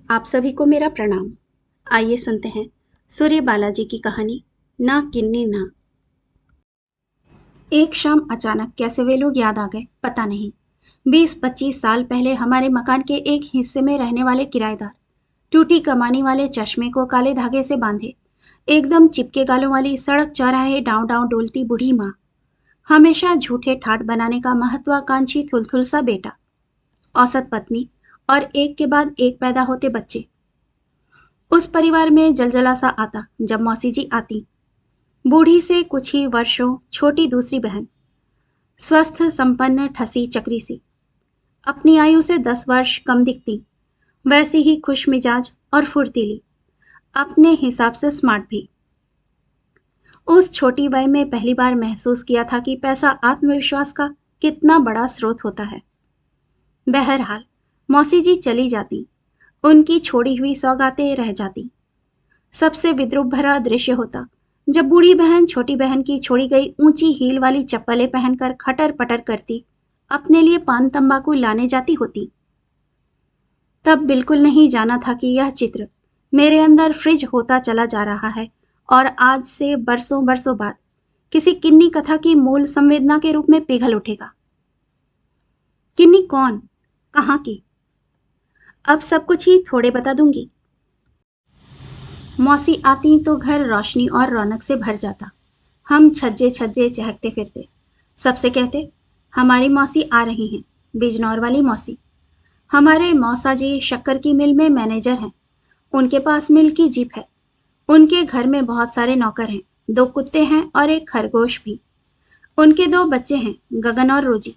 आप सभी को मेरा प्रणाम। आइए सुनते हैं सूर्य बालाजी की कहानी ना किन्नी ना। एक शाम अचानक कैसे वे लोग याद आ गए पता नहीं। 20-25 साल पहले हमारे मकान के एक हिस्से में रहने वाले किराएदार टूटी कमानी वाले चश्मे को काले धागे से बांधे एकदम चिपके गालों वाली सड़क चौराहे डांव डांव डोलती बूढ़ी माँ, हमेशा झूठे ठाट बनाने का महत्वाकांक्षी थुलथुल सा बेटा, औसत पत्नी और एक के बाद एक पैदा होते बच्चे। उस परिवार में जलजला सा आता जब मौसी जी आती। बूढ़ी से कुछ ही वर्षों छोटी दूसरी बहन, स्वस्थ संपन्न ठसी चक्री सी, अपनी आयु से 10 वर्ष कम दिखती, वैसी ही खुश मिजाज और फुर्तीली, अपने हिसाब से स्मार्ट भी। उस छोटी वय में पहली बार महसूस किया था कि पैसा आत्मविश्वास का कितना बड़ा स्रोत होता है। बहरहाल मौसी जी चली जाती, उनकी छोड़ी हुई सौगातें रह जाती। सबसे विद्रूप भरा दृश्य होता जब बूढ़ी बहन छोटी बहन की छोड़ी गई ऊंची हील वाली चप्पलें पहनकर खटर पटर करती अपने लिए पान तंबाकू लाने जाती होती। तब बिल्कुल नहीं जाना था कि यह चित्र मेरे अंदर फ्रिज होता चला जा रहा है और आज से बरसों बरसों बाद किसी किन्नी कथा की मूल संवेदना के रूप में पिघल उठेगा। किन्नी कौन, कहाँ की, अब सब कुछ ही थोड़े बता दूंगी। मौसी आती तो घर रोशनी और रौनक से भर जाता। हम छज्जे छज्जे चहकते फिरते, सबसे कहते हमारी मौसी आ रही हैं, बिजनौर वाली मौसी। हमारे मौसा जी शक्कर की मिल में मैनेजर हैं, उनके पास मिल की जीप है। उनके घर में बहुत सारे नौकर हैं, 2 कुत्ते हैं और एक खरगोश भी। उनके 2 बच्चे हैं, गगन और रोजी।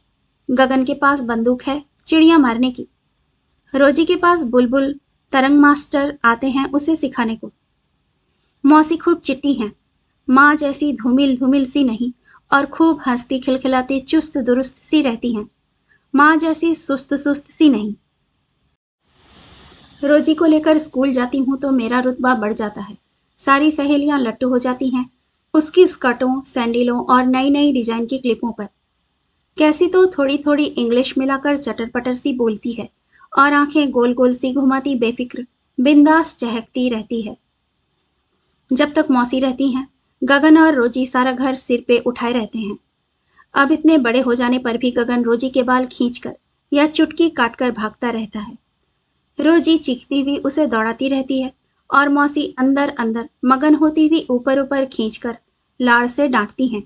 गगन के पास बंदूक है चिड़िया मारने की, रोजी के पास बुलबुल तरंग मास्टर आते हैं उसे सिखाने को। मौसी खूब चिट्टी हैं, माँ जैसी धूमिल धूमिल सी नहीं और खूब हंसती खिलखिलाती चुस्त दुरुस्त सी रहती हैं, माँ जैसी सुस्त सुस्त सी नहीं। रोजी को लेकर स्कूल जाती हूँ तो मेरा रुतबा बढ़ जाता है। सारी सहेलियां लट्टू हो जाती हैं उसकी स्कर्टों, सैंडलों और नई नई डिजाइन की क्लिपों पर। कैसी तो थोड़ी थोड़ी इंग्लिश मिलाकर चटर पटर सी बोलती है और आंखें गोल गोल सी घुमाती बेफिक्र बिंदास चहकती रहती है। जब तक मौसी रहती हैं, गगन और रोजी सारा घर सिर पे उठाए रहते हैं। अब इतने बड़े हो जाने पर भी गगन रोजी के बाल खींचकर या चुटकी काटकर भागता रहता है। रोजी चीखती हुई उसे दौड़ाती रहती है और मौसी अंदर अंदर मगन होती हुई ऊपर ऊपर खींचकर लाड़ से डांटती हैं।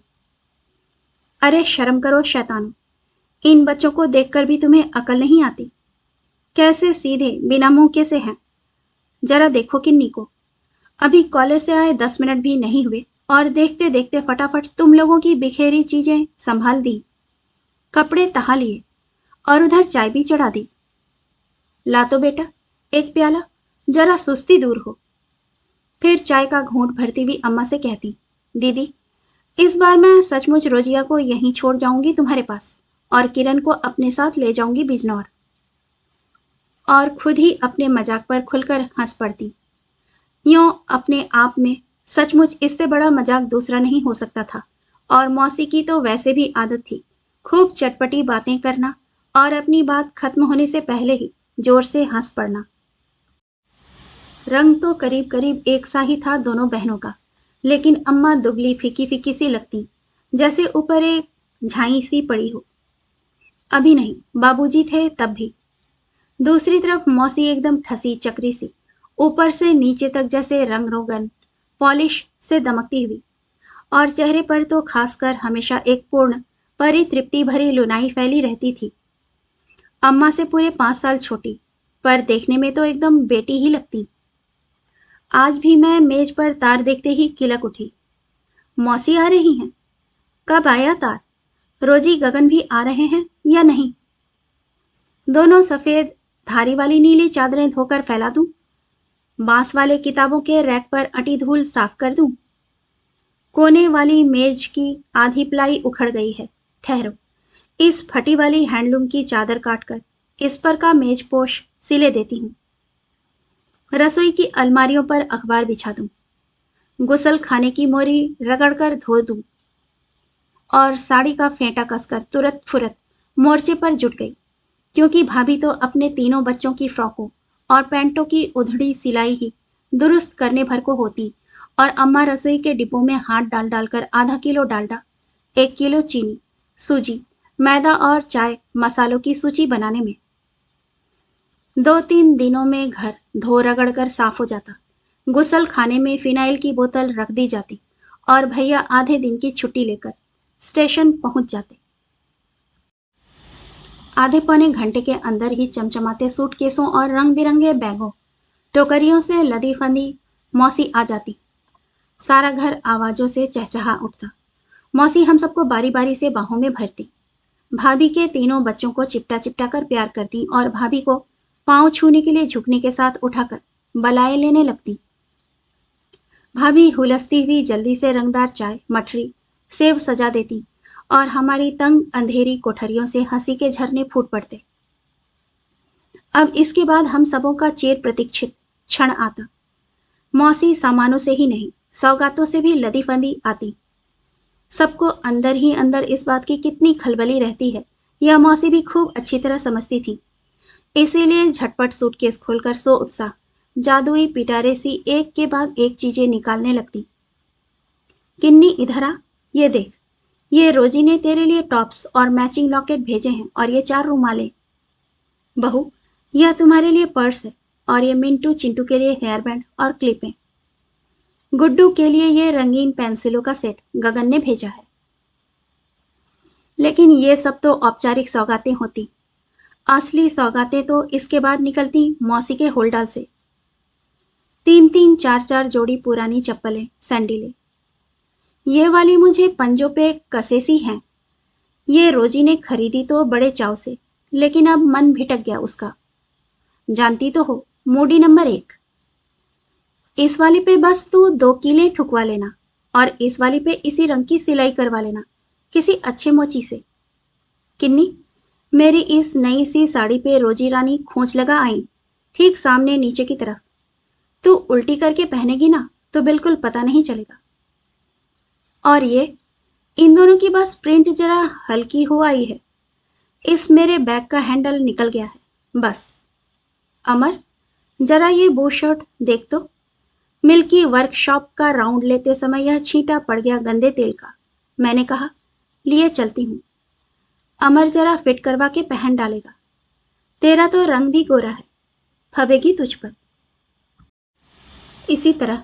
अरे शर्म करो शैतानों, इन बच्चों को देखकर भी तुम्हें अकल नहीं आती? कैसे सीधे बिना मुंह के से हैं। जरा देखो किन्नी को, अभी कॉलेज से आए 10 मिनट भी नहीं हुए और देखते देखते फटाफट तुम लोगों की बिखेरी चीजें संभाल दी, कपड़े तहा लिए और उधर चाय भी चढ़ा दी। ला तो बेटा एक प्याला, जरा सुस्ती दूर हो। फिर चाय का घूंट भरती हुई अम्मा से कहती, दीदी इस बार मैं सचमुच रोजिया को यहीं छोड़ जाऊंगी तुम्हारे पास और किरण को अपने साथ ले जाऊंगी बिजनौर। और खुद ही अपने मजाक पर खुलकर हंस पड़ती। यूं अपने आप में सचमुच इससे बड़ा मजाक दूसरा नहीं हो सकता था। और मौसी की तो वैसे भी आदत थी खूब चटपटी बातें करना और अपनी बात खत्म होने से पहले ही जोर से हंस पड़ना। रंग तो करीब करीब एक सा ही था दोनों बहनों का, लेकिन अम्मा दुबली फीकी फीकी सी लगती, जैसे ऊपर एक झाई सी पड़ी हो। अभी नहीं, बाबूजी थे तब भी। दूसरी तरफ मौसी एकदम ठसी चक्री सी, ऊपर से नीचे तक जैसे रंग रोगन पॉलिश से दमकती हुई, और चेहरे पर तो खासकर हमेशा एक पूर्ण परितृप्ति भरी लुनाई फैली रहती थी। अम्मा से पूरे 5 साल छोटी, पर देखने में तो एकदम बेटी ही लगती। आज भी मैं मेज पर तार देखते ही किलक उठी। मौसी आ रही हैं? कब आया तार? रोजी गगन भी आ रहे हैं या नहीं? दोनों सफेद धारी वाली नीली चादरें धोकर फैला दूं? बांस वाले किताबों के रैक पर अटी धूल साफ कर दूं? कोने वाली मेज की आधी प्लाई उखड़ गई है, ठहरो, इस फटी वाली हैंडलूम की चादर काटकर इस पर का मेजपोश सिले देती हूँ। रसोई की अलमारियों पर अखबार बिछा दूं, गुसल खाने की मोरी रगड़कर धो दूं और साड़ी का फेंटा कसकर तुरत फुरत मोर्चे पर जुट गई, क्योंकि भाभी तो अपने तीनों बच्चों की फ्रॉकों और पैंटों की उधड़ी सिलाई ही दुरुस्त करने भर को होती, और अम्मा रसोई के डिब्बों में हाथ डाल डालकर आधा किलो डालडा, 1 किलो चीनी, सूजी, मैदा और चाय मसालों की सूची बनाने में 2-3 दिनों में घर धो रगड़ कर साफ हो जाता। गुसल खाने में फिनाइल की बोतल रख दी जाती और भैया आधे दिन की छुट्टी लेकर स्टेशन पहुंच जाते। आधे पौने घंटे के अंदर ही चमचमाते सूटकेसों और रंग बिरंगे बैगों टोकरियों से लदी फंदी मौसी आ जाती। सारा घर आवाजों से चहचहा उठता। मौसी हम सबको बारी बारी से बाहों में भरती। भाभी के तीनों बच्चों को चिपटा चिपटा कर प्यार करती और भाभी को पांव छूने के लिए झुकने के साथ उठाकर बलाए लेने लगती। भाभी हुलसती हुई जल्दी से रंगदार चाय, मठरी, सेब सजा देती और हमारी तंग अंधेरी कोठरियों से हंसी के झरने फूट पड़ते। अब इसके बाद हम सबों का चिर प्रतीक्षित क्षण आता। मौसी सामानों से ही नहीं, सौगातों से भी लदी फंदी आती। सबको अंदर ही अंदर इस बात की कितनी खलबली रहती है, यह मौसी भी खूब अच्छी तरह समझती थी। इसीलिए झटपट सूटकेस खोलकर सो उत्साह जादुई पिटारे सी एक के बाद एक चीजें निकालने लगती। किन्नी इधर आ, ये देख, ये रोजी ने तेरे लिए टॉप्स और मैचिंग लॉकेट भेजे हैं और ये 4 रुमालें। बहू, यह तुम्हारे लिए पर्स है और ये मिंटू चिंटू के लिए हेयर बैंड और क्लिपें। गुड्डू के लिए ये रंगीन पेंसिलों का सेट गगन ने भेजा है। लेकिन ये सब तो औपचारिक सौगातें होती। असली सौगातें तो इसके बाद निकलती मौसी के होलडाल से। 3-3, 4-4 जोड़ी पुरानी चप्पलें, सैंडलें। ये वाली मुझे पंजों पे कसे सी हैं। ये रोजी ने खरीदी तो बड़े चाव से, लेकिन अब मन भिटक गया उसका। जानती तो हो, मूडी नंबर 1। इस वाली पे बस तू 2 कीले ठुकवा लेना और इस वाली पे इसी रंग की सिलाई करवा लेना किसी अच्छे मोची से। किन्नी, मेरी इस नई सी साड़ी पे रोजी रानी खोंच लगा आई, ठीक सामने नीचे की तरफ। तू उल्टी करके पहनेगी ना तो बिल्कुल पता नहीं चलेगा। और ये, इन दोनों की बस प्रिंट जरा हल्की हो आई है। इस मेरे बैग का हैंडल निकल गया है, बस। अमर, जरा ये बो शर्ट देख तो। मिल्की वर्कशॉप का राउंड लेते समय यह छींटा पड़ गया गंदे तेल का। मैंने कहा, लिए चलती हूँ। अमर जरा फिट करवा के पहन डालेगा। तेरा तो रंग भी गोरा है, फबेगी तुझ पर। इसी तरह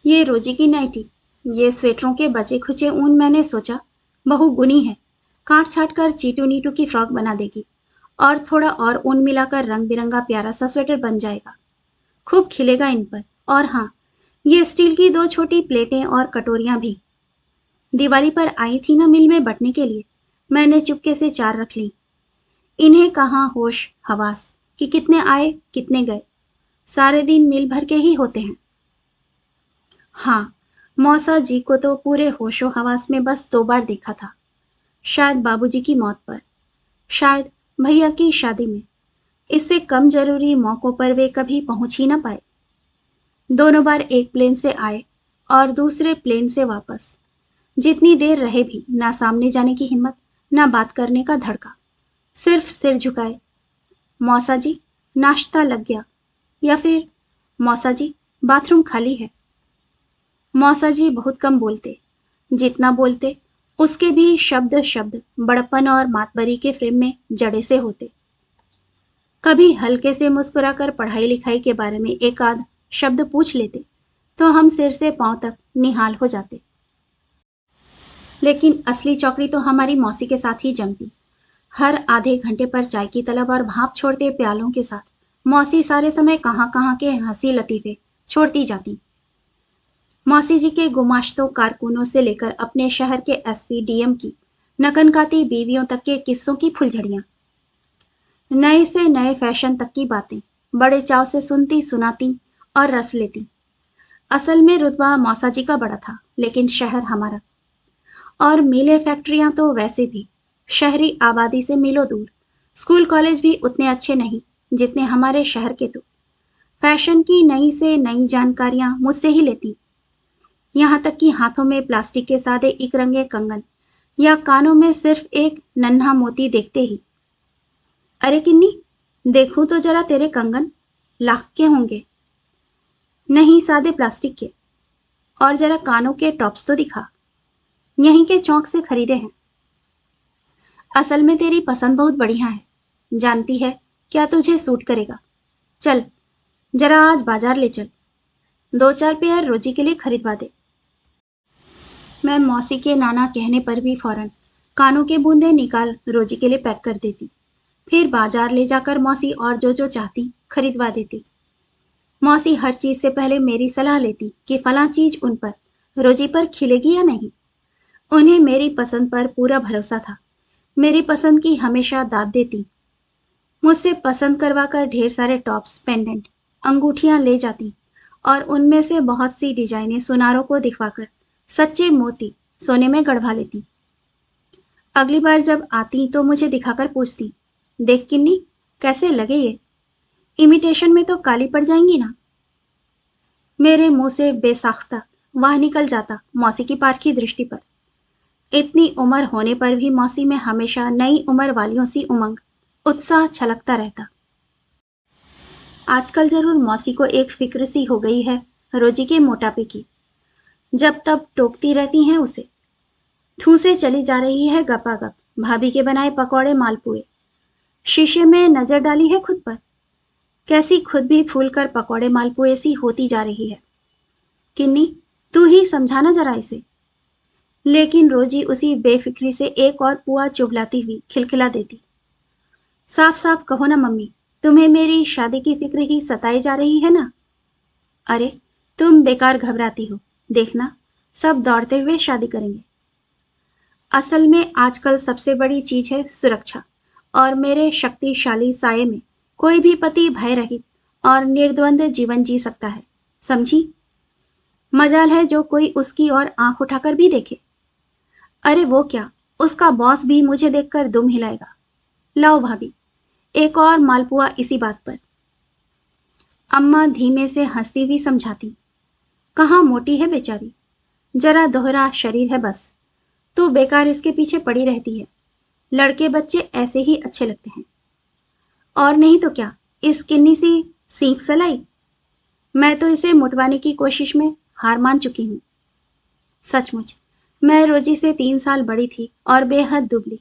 ये रोजी की नाइटी, ये स्वेटरों के बचे खुचे ऊन, मैंने सोचा बहू गुनी है, काट छाट कर चीटू नीटू की फ्रॉक बना देगी और थोड़ा और ऊन मिलाकर रंग बिरंगा प्यारा सा स्वेटर बन जाएगा। खूब खिलेगा इन पर। और हाँ, ये स्टील की 2 छोटी प्लेटें और कटोरियां भी दिवाली पर आई थी ना मिल में बटने के लिए, मैंने चुपके से 4 रख ली। इन्हें कहाँ होश हवास कि कितने आए कितने गए, सारे दिन मिल भर के ही होते हैं। हाँ, मौसा जी को तो पूरे होशो हवास में बस 2 बार देखा था। शायद बाबूजी की मौत पर, शायद भैया की शादी में। इससे कम जरूरी मौकों पर वे कभी पहुंच ही ना पाए। दोनों बार एक प्लेन से आए और दूसरे प्लेन से वापस। जितनी देर रहे भी ना सामने जाने की हिम्मत, ना बात करने का धड़का, सिर्फ सिर झुकाए। मौसा जी, नाश्ता लग गया, या फिर मौसा जी, बाथरूम खाली है। मौसा जी बहुत कम बोलते, जितना बोलते उसके भी शब्द शब्द बड़प्पन और मातबरी के फ्रेम में जड़े से होते। कभी हल्के से मुस्कुराकर पढ़ाई लिखाई के बारे में एक आध शब्द पूछ लेते तो हम सिर से पांव तक निहाल हो जाते। लेकिन असली चौकड़ी तो हमारी मौसी के साथ ही जमती। हर आधे घंटे पर चाय की तलब और भाप छोड़ते प्यालों के साथ मौसी सारे समय कहाँ कहाँ के हंसी लतीफे छोड़ती जाती। मौसी जी के गुमाश्तों कारकुनों से लेकर अपने शहर के एसपी डीएम की नकनकाती बीवियों तक के किस्सों की फुलझड़ियां, नए से नए फैशन तक की बातें बड़े चाव से सुनती सुनाती और रस लेती। असल में रुतबा मौसा जी का बड़ा था, लेकिन शहर हमारा। और मिलें फैक्ट्रियां तो वैसे भी शहरी आबादी से मीलों दूर। स्कूल कॉलेज भी उतने अच्छे नहीं जितने हमारे शहर के। तो फैशन की नई से नई जानकारियां मुझसे ही लेती। यहाँ तक कि हाथों में प्लास्टिक के सादे इकरंगे कंगन या कानों में सिर्फ एक नन्हा मोती देखते ही, अरे किन्नी, देखूं तो जरा तेरे कंगन। लाख के होंगे। नहीं, सादे प्लास्टिक के। और जरा कानों के टॉप्स तो दिखा। यहीं के चौक से खरीदे हैं। असल में तेरी पसंद बहुत बढ़िया है, जानती है क्या तुझे सूट करेगा। चल, जरा आज बाजार ले चल, 2-4 पेयर रोजी के लिए खरीदवा दे। मैं मौसी के नाना कहने पर भी फौरन कानों के बूंदे निकाल रोजी के लिए पैक कर देती। फिर बाजार ले जाकर मौसी और जो जो चाहती खरीदवा देती। मौसी हर चीज से पहले मेरी सलाह लेती कि फलां चीज उन पर, रोजी पर खिलेगी या नहीं। उन्हें मेरी पसंद पर पूरा भरोसा था। मेरी पसंद की हमेशा दाद देती। मुझसे पसंद करवाकर ढेर सारे टॉप्स, पेंडेंट, अंगूठियां ले जाती और उनमें से बहुत सी डिजाइनें सुनारों को दिखवाकर सच्चे मोती सोने में गढ़वा लेती। अगली बार जब आती तो मुझे दिखाकर पूछती, देख किन्नी, कैसे लगे ये? इमिटेशन में तो काली पड़ जाएंगी ना। मेरे मुंह से बेसाख्ता वाह निकल जाता मौसी की पारखी दृष्टि पर। इतनी उम्र होने पर भी मौसी में हमेशा नई उम्र वालियों सी उमंग, उत्साह छलकता रहता। आजकल जरूर मौसी को एक फिक्र सी हो गई है रोजी के मोटापे की। जब तब टोकती रहती हैं उसे। ठूसे चली जा रही है गपागप भाभी के बनाए पकौड़े मालपुए। शीशे में नजर डाली है खुद पर, कैसी खुद भी फूलकर पकौड़े मालपुए सी होती जा रही है। किन्नी, तू ही समझाना जरा इसे। लेकिन रोजी उसी बेफिक्री से एक और पुआ चुभलाती हुई खिलखिला देती। साफ साफ कहो ना मम्मी, तुम्हें मेरी शादी की फिक्र ही सताई जा रही है ना। अरे, तुम बेकार घबराती हो, देखना सब दौड़ते हुए शादी करेंगे। असल में आजकल सबसे बड़ी चीज है सुरक्षा, और मेरे शक्तिशाली साये में कोई भी पति भय रहित और निर्द्वंद जीवन जी सकता है, समझी। मजाल है जो कोई उसकी ओर आंख उठाकर भी देखे। अरे वो क्या, उसका बॉस भी मुझे देखकर दुम हिलाएगा। लाओ भाभी, एक और मालपुआ इसी बात पर। अम्मा धीमे से हंसती हुई समझाती, कहाँ मोटी है बेचारी, जरा दोहरा शरीर है बस। तू बेकार इसके पीछे पड़ी रहती है। लड़के बच्चे ऐसे ही अच्छे लगते हैं। और नहीं तो क्या, इस किन्नी सी सीख सलाई। मैं तो इसे मुटवाने की कोशिश में हार मान चुकी हूँ। सचमुच मैं रोजी से 3 साल बड़ी थी और बेहद दुबली।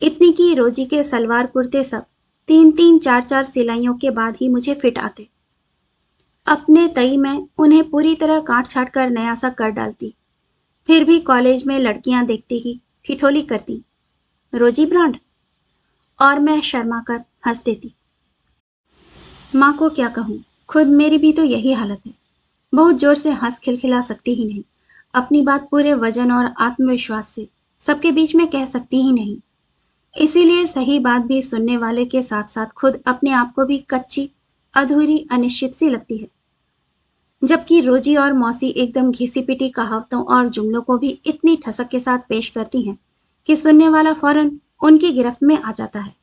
इतनी कि रोजी के सलवार कुर्ते सब 3-3, 4-4 सिलाइयों के बाद ही मुझे फिट आते। अपने तई में उन्हें पूरी तरह काट छाट कर नया सा कर डालती। फिर भी कॉलेज में लड़कियां देखती ही ठिठोली करती, रोजी ब्रांड। और मैं शर्मा कर हंस देती। माँ को क्या कहूँ, खुद मेरी भी तो यही हालत है। बहुत जोर से हंस खिलखिला सकती ही नहीं। अपनी बात पूरे वजन और आत्मविश्वास से सबके बीच में कह सकती ही नहीं। इसीलिए सही बात भी सुनने वाले के साथ साथ खुद अपने आप को भी कच्ची, अधूरी, अनिश्चित सी लगती है। जबकि रोजी और मौसी एकदम घिसी पिटी कहावतों और जुमलों को भी इतनी ठसक के साथ पेश करती हैं कि सुनने वाला फौरन उनकी गिरफ्त में आ जाता है।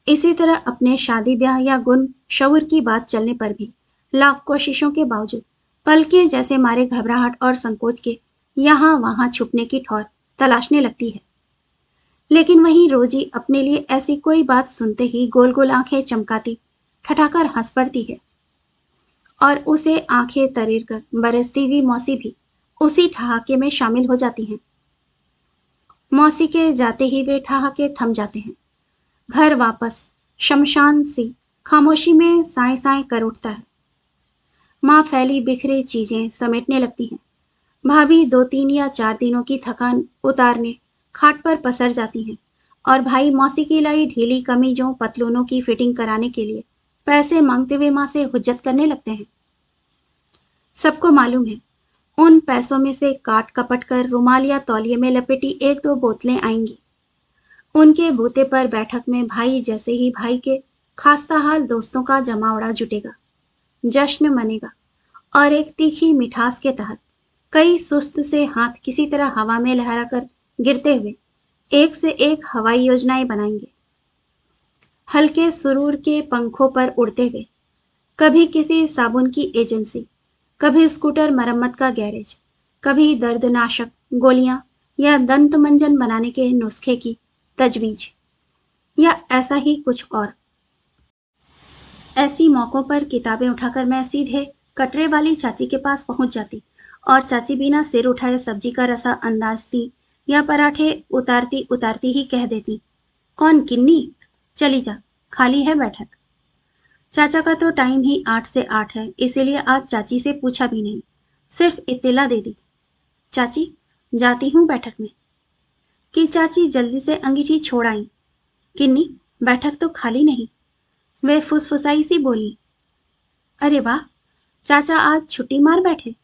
इसी तरह अपने शादी ब्याह या गुण शऊर की बात चलने पर भी लाख कोशिशों के बावजूद पलके जैसे मारे घबराहट और संकोच के यहाँ वहां छुपने की ठौर तलाशने लगती है। लेकिन वहीं रोजी अपने लिए ऐसी कोई बात सुनते ही गोल गोल आंखें चमकाती ठठाकर हंस पड़ती है। और उसे आंखें तरेर कर बरसती हुई मौसी भी उसी ठहाके में शामिल हो जाती हैं। मौसी के जाते ही वे ठहाके थम जाते हैं। घर वापस शमशान सी खामोशी में साए साए कर उठता है। माँ फैली बिखरी चीजें समेटने लगती हैं। भाभी 2-3 या 4 दिनों की थकान उतारने खाट पर पसर जाती हैं और भाई मौसी की लाई ढीली कमीजों पतलूनों की फिटिंग कराने के लिए पैसे मांगते हुए माँ से हुज्जत करने लगते हैं। सबको मालूम है, उन पैसों में से काट कपट कर रुमाल या तौलिए में लपेटी 1-2 बोतलें आएंगी। उनके बूते पर बैठक में भाई जैसे ही भाई के खास्ताहाल दोस्तों का जमावड़ा जुटेगा, जश्न मनेगा और एक तीखी मिठास के तहत कई सुस्त से हाथ किसी तरह हवा में लहराकर गिरते हुए एक से एक हवाई योजनाएं बनाएंगे। हल्के सुरूर के पंखों पर उड़ते हुए, कभी किसी साबुन की एजेंसी, कभी स्कूटर मरम्मत का गैरेज, कभी दर्दनाशक गोलियां या दंत मंजन बनाने के नुस्खे की तजवीज, या ऐसा ही कुछ और। ऐसी मौकों पर किताबें उठाकर मैं सीधे कटरे वाली चाची के पास पहुंच जाती और चाची बिना सिर उठाए सब्जी का रसा अंदाजती या पराठे उतारती उतारती ही कह देती, कौन किन्नी? चली जा, खाली है बैठक। चाचा का तो टाइम ही 8 से 8 है, इसीलिए आज चाची से पूछा भी नहीं, सिर्फ इत्तिला दे दी, चाची जाती हूँ बैठक में। कि चाची जल्दी से अंगीठी छोड़ आई। किन्नी, बैठक तो खाली नहीं। वे फुसफुसाई सी बोली, अरे वाह, चाचा आज छुट्टी मार बैठे।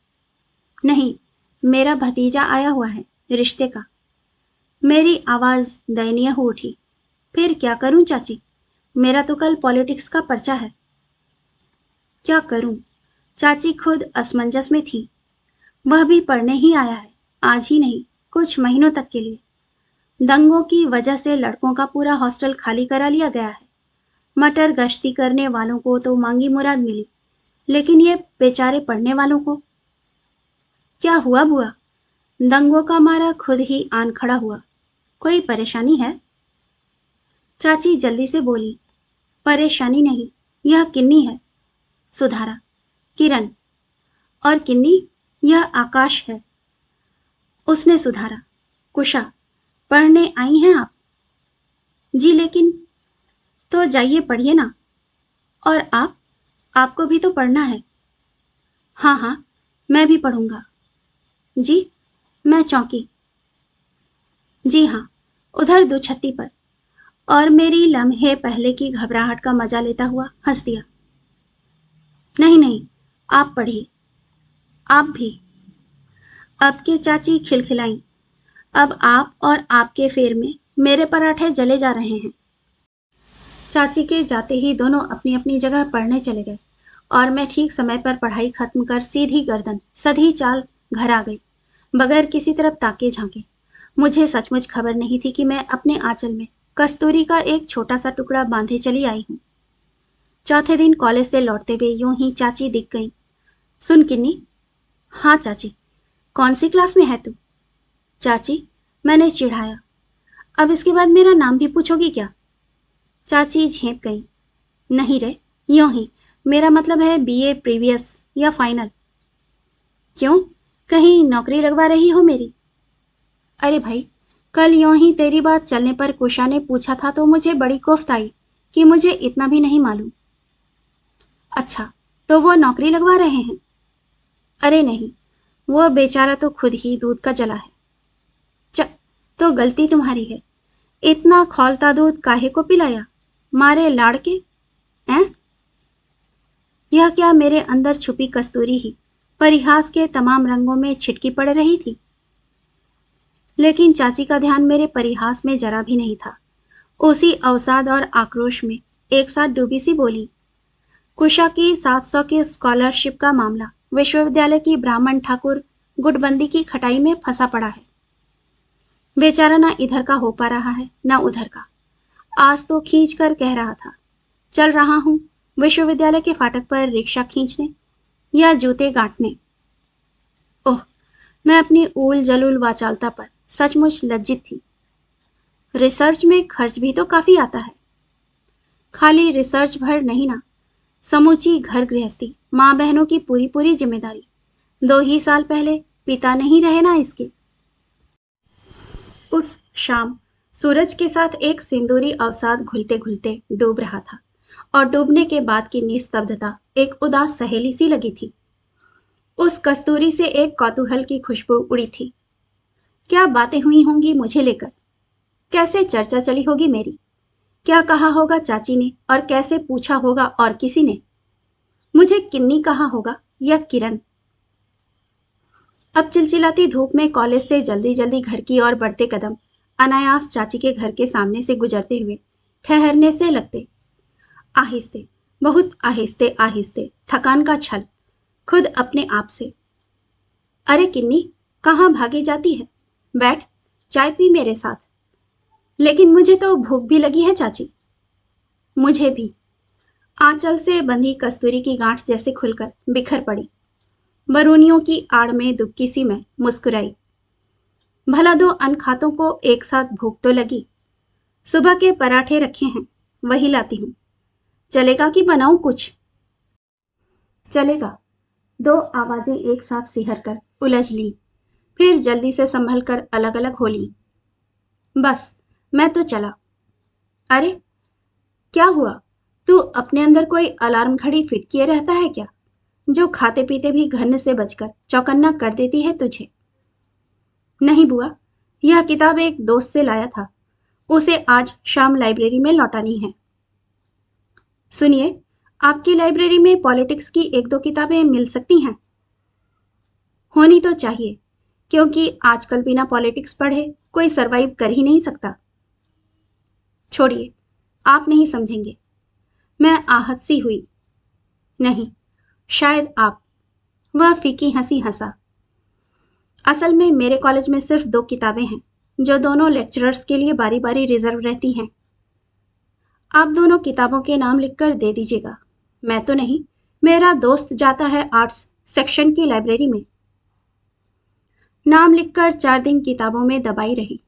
नहीं, मेरा भतीजा आया हुआ है, रिश्ते का। मेरी आवाज दयनीय हो उठी। फिर क्या करूं चाची, मेरा तो कल पॉलिटिक्स का पर्चा है। क्या करूं? चाची खुद असमंजस में थी। वह भी पढ़ने ही आया है, आज ही नहीं, कुछ महीनों तक के लिए। दंगों की वजह से लड़कों का पूरा हॉस्टल खाली करा लिया गया है। मटर गश्ती करने वालों को तो मांगी मुराद मिली, लेकिन ये बेचारे पढ़ने वालों को। क्या हुआ बुआ? दंगों का मारा खुद ही आन खड़ा हुआ। कोई परेशानी है? चाची जल्दी से बोली, परेशानी नहीं, यह किन्नी है। सुधारा, किरण। और किन्नी, यह आकाश है। उसने सुधारा, कुशा, पढ़ने आई हैं आप? जी लेकिन। तो जाइए पढ़िए ना। और आप, आपको भी तो पढ़ना है। हाँ हाँ, मैं भी पढ़ूंगा। जी, मैं चौंकी। जी हाँ, उधर दुछत्ती पर। और मेरी लम्हे पहले की घबराहट का मजा लेता हुआ हंस दिया। नहीं नहीं, आप पढ़िए। आप भी। अब के चाची खिलखिलाई। अब आप और आपके फेर में मेरे पराठे जले जा रहे हैं। चाची के जाते ही दोनों अपनी अपनी जगह पढ़ने चले गए और मैं ठीक समय पर पढ़ाई खत्म कर सीधी गर्दन सधी चाल घर आ गई, बगैर किसी तरफ ताके झांके। मुझे सचमुच खबर नहीं थी कि मैं अपने आंचल में कस्तूरी का एक छोटा सा टुकड़ा बांधे चली आई हूँ। चौथे दिन कॉलेज से लौटते हुए यूं ही चाची दिख गई। सुन किन्नी। हाँ चाची। कौन सी क्लास में है तू? चाची, मैंने चिढ़ाया, अब इसके बाद मेरा नाम भी पूछोगी क्या? चाची झेप गई। नहीं रे, यूं ही, मेरा मतलब है बीए प्रीवियस या फाइनल। क्यों, कहीं नौकरी लगवा रही हो मेरी? अरे भाई, कल यूं ही तेरी बात चलने पर कुशा ने पूछा था तो मुझे बड़ी कोफ्त आई कि मुझे इतना भी नहीं मालूम। अच्छा, तो वो नौकरी लगवा रहे हैं? अरे नहीं, वो बेचारा तो खुद ही दूध का जला है। तो गलती तुम्हारी है। इतना खौलता दूध काहे को पिलाया? मारे लाड़ के? हैं? यह क्या मेरे अंदर छुपी कस्तूरी ही परिहास के तमाम रंगों में छिटकी पड़ रही थी? लेकिन चाची का ध्यान मेरे परिहास में जरा भी नहीं था। उसी अवसाद और आक्रोश में एक साथ डूबी सी बोली, कुशा की 700 की स्कॉलरशिप का मामला विश्वविद्यालय की ब्राह्मण ठाकुर गुटबंदी की खटाई में फंसा पड़ा है। बेचारा ना इधर का हो पा रहा है ना उधर का। आज तो खींच कर कह रहा था, चल रहा हूं विश्वविद्यालय के फाटक पर रिक्शा खींचने या जूते गांठने। ओह, मैं अपनी ऊल जलूल वाचालता पर सचमुच लज्जित थी। रिसर्च में खर्च भी तो काफी आता है। खाली रिसर्च भर नहीं ना, समूची घर गृहस्थी, माँ बहनों की पूरी पूरी जिम्मेदारी। 2 ही साल पहले पिता नहीं रहे ना इसके। उस शाम सूरज के साथ एक सिंदूरी अवसाद घुलते घुलते डूब रहा था और डूबने के बाद की निस्तब्धता एक उदास सहेली सी लगी थी। उस कस्तूरी से एक कौतूहल की खुशबू उड़ी थी। क्या बातें हुई होंगी मुझे लेकर, कैसे चर्चा चली होगी मेरी, क्या कहा होगा चाची ने और कैसे पूछा होगा और किसी ने, मुझे किन्नी कहा होगा या किरण। अब चिलचिलाती धूप में कॉलेज से जल्दी जल्दी घर की ओर बढ़ते कदम अनायास चाची के घर के सामने से गुजरते हुए ठहरने से लगते। आहिस्ते, बहुत आहिस्ते आहिस्ते, थकान का छल खुद अपने आप से। अरे किन्नी, कहाँ भागी जाती है? बैठ, चाय पी मेरे साथ। लेकिन मुझे तो भूख भी लगी है चाची। मुझे भी। आंचल से बंधी कस्तूरी की गांठ जैसे खुलकर बिखर पड़ी। बरूनियों की आड़ में दुबकी सी मैं मुस्कुराई। भला 2 अनखातों को एक साथ भूख तो लगी। सुबह के पराठे रखे हैं, वही लाती हूँ। चलेगा कि बनाऊं कुछ? चलेगा। दो आवाजें एक साथ सिहर कर उलझ ली, फिर जल्दी से संभल कर अलग अलग हो ली। बस, मैं तो चला। अरे, क्या हुआ? तू अपने अंदर कोई अलार्म घड़ी फिट किए रहता है क्या, जो खाते पीते भी घन से बजकर चौकन्ना कर देती है तुझे? नहीं बुआ, यह किताब एक दोस्त से लाया था। उसे आज शाम लाइब्रेरी में लौटानी है। सुनिए, आपकी लाइब्रेरी में पॉलिटिक्स की एक दो किताबें मिल सकती हैं? होनी तो चाहिए, क्योंकि आजकल बिना पॉलिटिक्स पढ़े कोई सरवाइव कर ही नहीं सकता। छोड़िए, आप नहीं समझेंगे। मैं आहत सी हुई। नहीं, शायद आप। वह फीकी हंसी हंसा। असल में मेरे कॉलेज में सिर्फ दो किताबें हैं, जो दोनों लेक्चरर्स के लिए बारी बारी रिजर्व रहती हैं। आप दोनों किताबों के नाम लिखकर दे दीजिएगा। मैं तो नहीं, मेरा दोस्त जाता है आर्ट्स सेक्शन की लाइब्रेरी में। नाम लिखकर 4 दिन किताबों में दबाई रही।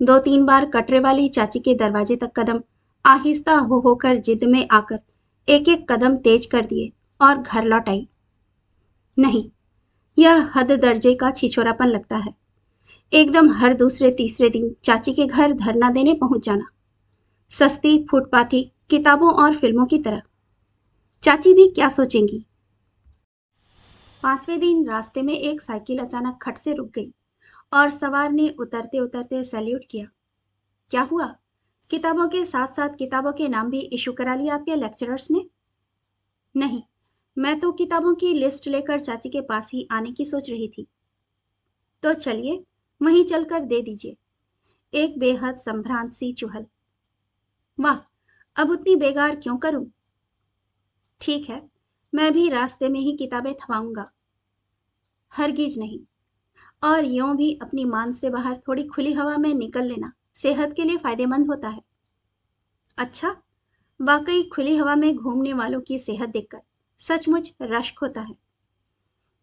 2-3 बार कटरे वाली चाची के दरवाजे तक कदम आहिस्ता हो होकर जिद में आकर एक एक कदम तेज कर दिए और घर लौट आई। नहीं, यह हद दर्जे का छिछोरापन लगता है। एकदम हर दूसरे तीसरे दिन चाची के घर धरना देने पहुंच जाना, सस्ती फुटपाथी किताबों और फिल्मों की तरह। चाची भी क्या सोचेंगी? 5वें दिन रास्ते में एक साइकिल अचानक खट से रुक गई और सवार ने उतरते उतरते सैल्यूट किया। क्या हुआ? किताबों के साथ साथ किताबों के नाम भी इशू करा लिया आपके लेक्चरर्स ने? नहीं, मैं तो किताबों की लिस्ट लेकर चाची के पास ही आने की सोच रही थी। तो चलिए, वहीं चलकर दे दीजिए। एक बेहद संभ्रांत सी चुहल। वाह, अब उतनी बेगार क्यों करूं? ठीक है, मैं भी रास्ते में ही किताबें थमाऊंगा। हरगिज नहीं। और यूं भी अपनी मान से बाहर थोड़ी खुली हवा में निकल लेना सेहत के लिए फायदेमंद होता है। अच्छा, वाकई खुली हवा में घूमने वालों की सेहत देखकर सचमुच रश्क होता है।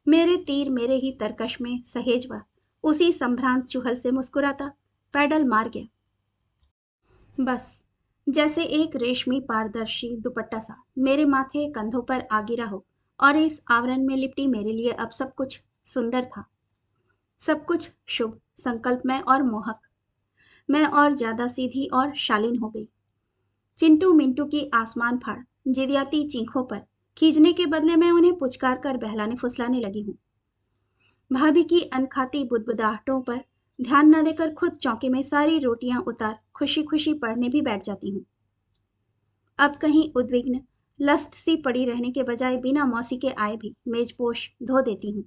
मेरे तीर मेरे ही तरकश में सहेजवा उसी संभ्रांत चुहल से मुस्कुराता पैडल मार गया। बस, जैसे एक रेशमी पारदर्शी दुपट्टा सा मेरे माथे कंधों पर आ गिरा हो और इस आवरण में लिपटी मेरे लिए अब सब कुछ सुंदर था। सब कुछ शुभ, संकल्पमय और मोहक। मैं और ज्यादा सीधी और शालीन हो गई। चिंटू मिंटू की आसमान फाड़ जिदियाती चीखों पर खींचने के बदले मैं उन्हें पुचकार कर बहलाने फुसलाने लगी हूँ। भाभी की अनखाती बुदबुदाहटों पर ध्यान न देकर खुद चौके में सारी रोटियां उतार खुशी खुशी पढ़ने भी बैठ जाती हूँ। अब कहीं उद्विग्न लस्त सी पड़ी रहने के बजाय बिना मौसी के आए भी मेजपोश धो देती हूँ।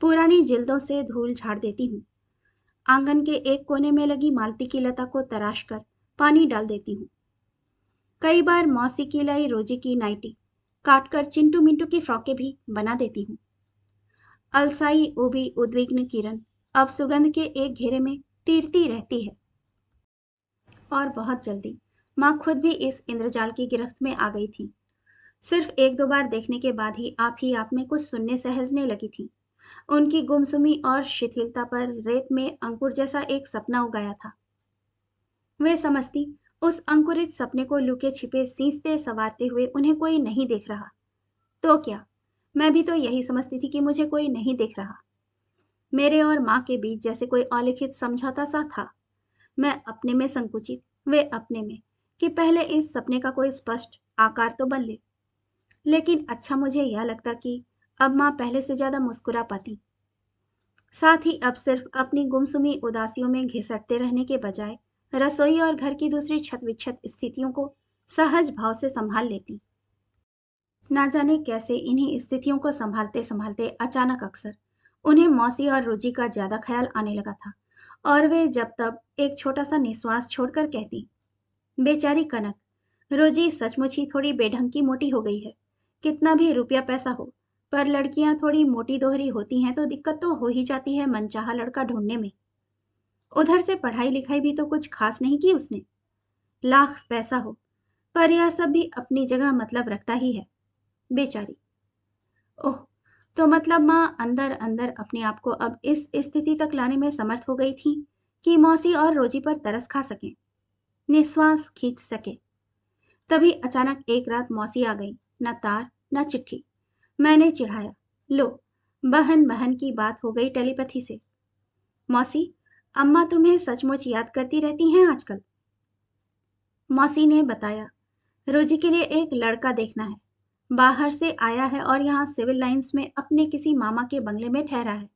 पुरानी जिल्दों से धूल झाड़ देती हूँ। आंगन के एक कोने में लगी मालती की लता को तराश कर पानी डाल देती हूँ। कई बार मौसी की लाई रोजी की नाइटी काटकर चिंटू मिंटू की फ्रॉकें भी बना देती हूँ। अलसाई उबी उद्विग्न किरण अब सुगंध के एक घेरे में तीरती रहती है। और बहुत जल्दी माँ खुद भी इस इंद्रजाल की गिरफ्त में आ गई थी। सिर्फ 1-2 बार देखने के बाद ही आप में कुछ सुनने सहजने लगी थी। उनकी गुमसुमी और शिथिलता पर रेत में अंकुर जैसा एक सपना उगाया था। वे समझती उस अंकुरित सपने को लुके छिपे सींचते सवारते हुए उन्हें कोई नहीं देख रहा। तो क्या, मैं भी तो यही समझती थी कि मुझे कोई नहीं देख रहा। मेरे और माँ के बीच जैसे कोई अलिखित समझौता सा था। मैं अपने में संकुचित, वे अपने में, कि पहले इस सपने का कोई स्पष्ट आकार तो बन ले। लेकिन अच्छा मुझे यह लगता कि अब माँ पहले से ज्यादा मुस्कुरा पाती। साथ ही अब सिर्फ अपनी गुमसुमी उदासियों में घिसटते रहने के बजाय रसोई और घर की दूसरी छत विच्छत स्थितियों को सहज भाव से संभाल लेती। ना जाने कैसे इन्हीं स्थितियों को संभालते संभालते अचानक अक्सर उन्हें मौसी और रोजी का ज्यादा ख्याल आने लगा था और वे जब तब एक छोटा सा निश्वास छोड़कर कहती, बेचारी कनक, रोजी सचमुच ही थोड़ी बेढंग की मोटी हो गई है। कितना भी रुपया पैसा हो, पर लड़कियां थोड़ी मोटी दोहरी होती हैं तो दिक्कत तो हो ही जाती है मनचाहा लड़का ढूंढने में। उधर से पढ़ाई लिखाई भी तो कुछ खास नहीं की उसने। लाख पैसा हो, पर यह सब भी अपनी जगह मतलब रखता ही है। बेचारी। ओह, तो मतलब माँ अंदर अंदर अपने आप को अब इस स्थिति तक लाने में समर्थ हो गई थी कि मौसी और रोजी पर तरस खा सके, निश्वास खींच सके। तभी अचानक एक रात मौसी आ गई, न तार न चिट्ठी। मैंने चिढ़ाया, लो, बहन बहन की बात हो गई टेलीपैथी से। मौसी, अम्मा तुम्हें सचमुच याद करती रहती हैं आजकल। मौसी ने बताया, रोजी के लिए एक लड़का देखना है। बाहर से आया है और यहाँ सिविल लाइंस में अपने किसी मामा के बंगले में ठहरा है।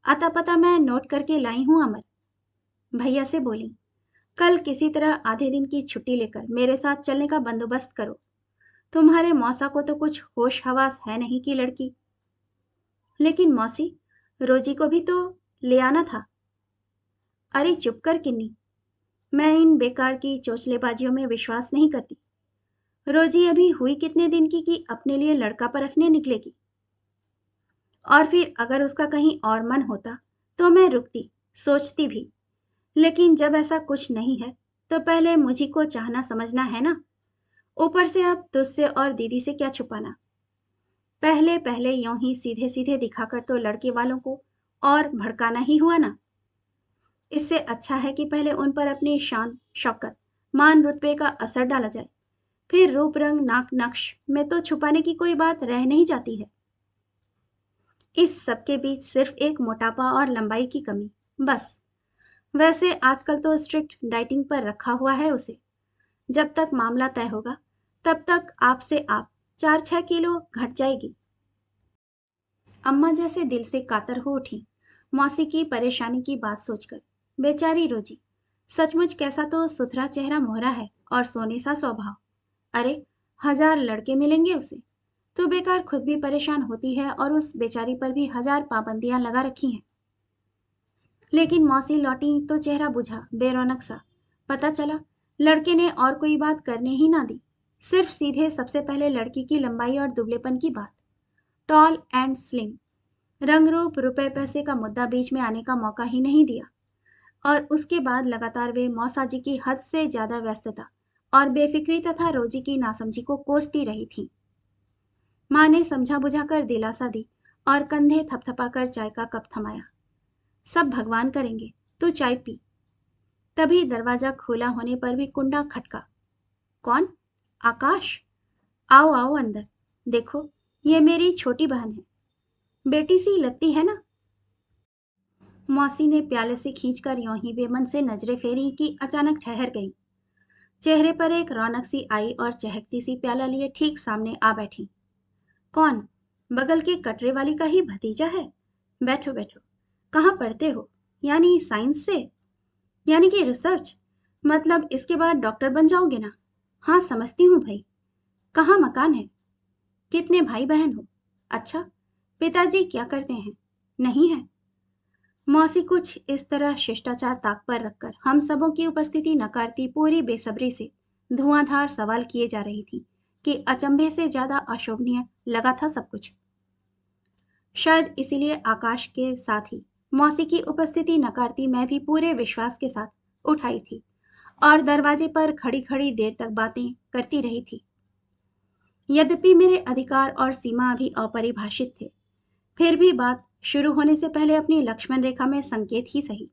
आता पता मैं नोट करके लाई हूँ अमर। भैया से बोली, कल किसी तरह आधे दिन की छुट्टी लेकर मेरे साथ चलने का बंदोबस्त करो। तुम्हारे मौसा को तो कुछ होश हवास है नहीं कि लड़की। लेकिन मौसी, रोजी को भी तो ले आना था। अरे चुप कर किन्नी, मैं इन बेकार की चोचलेबाजियों में विश्वास नहीं करती। रोजी अभी हुई कितने दिन की कि अपने लिए लड़का परखने निकलेगी। और फिर अगर उसका कहीं और मन होता तो मैं रुकती, सोचती भी। लेकिन जब ऐसा कुछ नहीं है तो पहले मुझी को चाहना समझना है ना। ऊपर से अब तुझसे और दीदी से क्या छुपाना। पहले पहले यूं ही सीधे सीधे दिखाकर तो लड़के वालों को और भड़काना ही हुआ ना। इससे अच्छा है कि पहले उन पर अपनी शान शौकत मान रुतबे का असर डाला जाए, फिर रूप रंग नाक नक्श में तो छुपाने की कोई बात रह नहीं जाती है। इस सब के बीच सिर्फ एक मोटापा और लंबाई की कमी, बस। वैसे आजकल तो स्ट्रिक्ट डाइटिंग पर रखा हुआ है उसे। जब तक मामला तय होगा तब तक आपसे आप 4-6 किलो घट जाएगी। अम्मा जैसे दिल से कातर हो उठी मौसी की परेशानी की बात सोचकर। बेचारी रोजी, सचमुच कैसा तो सुथरा चेहरा मोहरा है और सोने सा स्वभाव। अरे 1000 लड़के मिलेंगे उसे तो बेकार खुद भी परेशान होती है और उस बेचारी पर भी 1000 पाबंदियां लगा रखी हैं। लेकिन मौसी लौटी तो चेहरा बुझा बेरौनक सा। पता चला लड़के ने और कोई बात करने ही ना दी, सिर्फ सीधे सबसे पहले लड़की की लंबाई और दुबलेपन की बात। टॉल एंड स्लिम, रंग रूप रुपए पैसे का मुद्दा बीच में आने का मौका ही नहीं दिया। और उसके बाद लगातार वे मौसा जी की हद से ज्यादा व्यस्तता और बेफिक्री तथा रोजी की नासमझी को कोसती रही थी। माँ ने समझा बुझाकर दिलासा दी और कंधे थपथपाकर चाय का कप थमाया। सब भगवान करेंगे, तू चाय पी। तभी दरवाजा खुला होने पर भी कुंडा खटका। कौन? आकाश। आओ आओ अंदर, देखो ये मेरी छोटी बहन है। बेटी सी लगती है ना। मौसी ने प्याले से खींचकर यों ही बेमन से नजरें फेरी कि अचानक ठहर गई। चेहरे पर एक रौनक सी आई और चहकती सी प्याला लिए ठीक सामने आ बैठी। कौन? बगल के कटरे वाली का ही भतीजा है। बैठो बैठो। कहाँ पढ़ते हो? यानी साइंस से? यानी कि रिसर्च? मतलब इसके बाद डॉक्टर बन जाओगे ना। हाँ समझती हूँ भाई। कहाँ मकान है? कितने भाई बहन हो? अच्छा, पिताजी क्या करते हैं? नहीं है। मौसी कुछ इस तरह शिष्टाचार ताक पर रखकर हम सबों की उपस्थिति नकारती पूरी बेसब्री से धुआंधार सवाल किए जा रही थी कि अचंभे से ज्यादा अशोभनीय लगा था सब कुछ। शायद इसीलिए आकाश के साथ ही मौसी की उपस्थिति नकारती मैं भी पूरे विश्वास के साथ उठ आई थी और दरवाजे पर खड़ी खड़ी देर तक बातें करती रही थी। यद्यपि मेरे अधिकार और सीमा अभी अपरिभाषित थे, फिर भी बात शुरू होने से पहले अपनी लक्ष्मण रेखा में संकेत ही सही।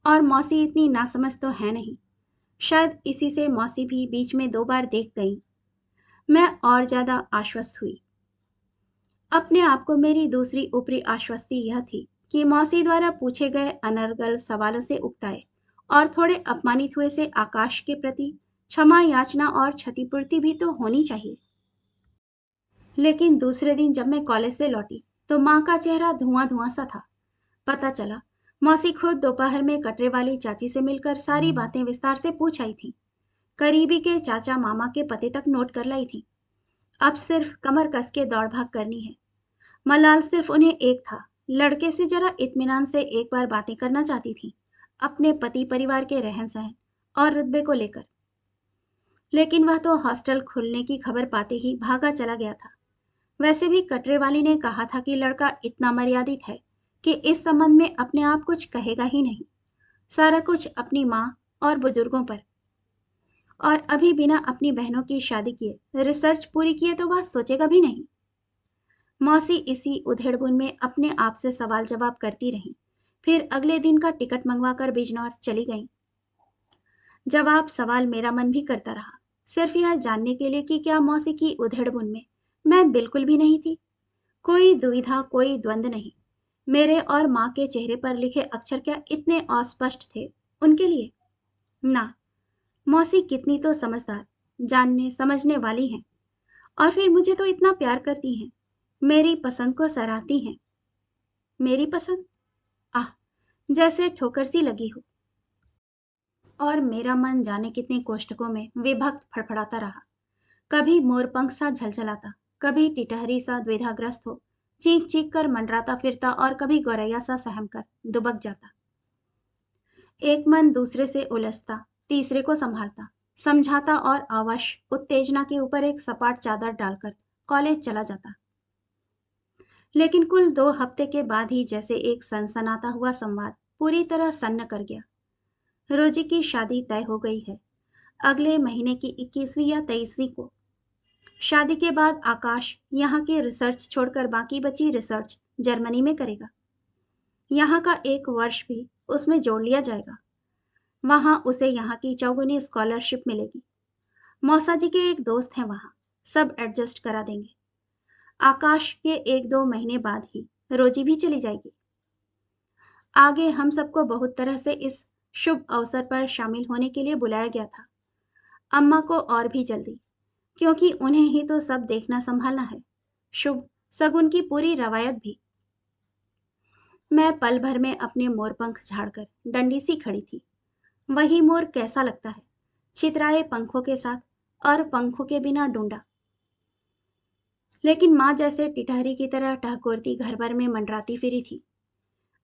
और मौसी इतनी नासमझ तो है नहीं। शायद इसी से मौसी भी बीच में 2 बार देख गई। मैं और ज्यादा आश्वस्त हुई। अपने आप को मेरी दूसरी ऊपरी आश्वस्ति यह थी कि मौसी द्वारा पूछे गए अनर्गल सवालों से उकताए और थोड़े अपमानित हुए से आकाश के प्रति क्षमा याचना और क्षतिपूर्ति भी तो होनी चाहिए। लेकिन दूसरे दिन जब मैं कॉलेज से लौटी तो माँ का चेहरा धुआं धुआं सा था। पता चला मौसी खुद दोपहर में कटरे वाली चाची से मिलकर सारी बातें विस्तार से पूछ आई थी। करीबी के चाचा मामा के पते तक नोट कर लाई थी। अब सिर्फ कमर कस के दौड़ भाग करनी है। मलाल सिर्फ उन्हें एक था, लड़के से जरा इत्मीनान से एक बार बातें करना चाहती थी, अपने पति परिवार के रहन सहन और रुतबे को लेकर। लेकिन वह तो हॉस्टल खुलने की खबर पाते ही भागा चला गया था। वैसे भी कटरे वाली ने कहा था कि लड़का इतना मर्यादित है कि इस संबंध में अपने आप कुछ कहेगा ही नहीं, सारा कुछ अपनी माँ और बुजुर्गों पर। और अभी बिना अपनी बहनों की शादी किए रिसर्च पूरी किए तो वह सोचेगा भी नहीं। मौसी इसी उधेड़बुन में अपने आप से सवाल जवाब करती रही, फिर अगले दिन का टिकट मंगवाकर बिजनौर चली गई। जवाब सवाल मेरा मन भी करता रहा, सिर्फ यह जानने के लिए कि क्या मौसी की उधेड़-बुन में मैं बिल्कुल भी नहीं थी। कोई दुविधा, कोई द्वंद नहीं। मेरे और माँ के चेहरे पर लिखे अक्षर क्या इतने अस्पष्ट थे उनके लिए? ना, मौसी कितनी तो समझदार, जानने समझने वाली हैं, और फिर मुझे तो इतना प्यार करती हैं, मेरी पसंद को सराहती हैं। मेरी पसंद? आह! जैसे ठोकर सी लगी हो। और मेरा मन जाने कितने कोष्ठकों में विभक्त फड़फड़ाता रहा। कभी मोरपंख सा झलझलाता, कभी टिटहरी सा द्विधाग्रस्त हो चीख चीख कर मंडराता फिरता, और कभी गौरैया सा सहम कर दुबक जाता। एक मन दूसरे से उलझता, तीसरे को संभालता, समझाता और अवश उत्तेजना के ऊपर एक सपाट चादर डालकर कॉलेज चला जाता। लेकिन कुल 2 हफ्ते के बाद ही जैसे एक सनसनाता हुआ संवाद पूरी तरह सन्न कर गया। रोजी की शादी तय हो गई है, अगले महीने की 21वीं या 23वीं को। शादी के बाद आकाश यहाँ की रिसर्च छोड़कर बाकी बची रिसर्च जर्मनी में करेगा। यहाँ का एक वर्ष भी उसमें जोड़ लिया जाएगा। वहाँ उसे यहाँ की चौगुनी स्कॉलरशिप मिलेगी। मौसा जी के एक दोस्त हैं वहाँ, सब एडजस्ट करा देंगे। आकाश के 1-2 महीने बाद ही रोजी भी चली जाएगी। आगे हम सबको बहुत तरह से इस शुभ अवसर पर शामिल होने के लिए बुलाया गया था। अम्मा को और भी जल्दी, क्योंकि उन्हें ही तो सब देखना संभालना है। शुभ शगुन की पूरी रवायत भी। मैं पल भर में अपने मोरपंख झाड़कर डंडी सी खड़ी थी। वही मोर कैसा लगता है, छितराए पंखों के साथ और पंखों के बिना डूंडा। लेकिन माँ जैसे टिटहरी की तरह टहकोरती घर भर में मंडराती फिरी थी।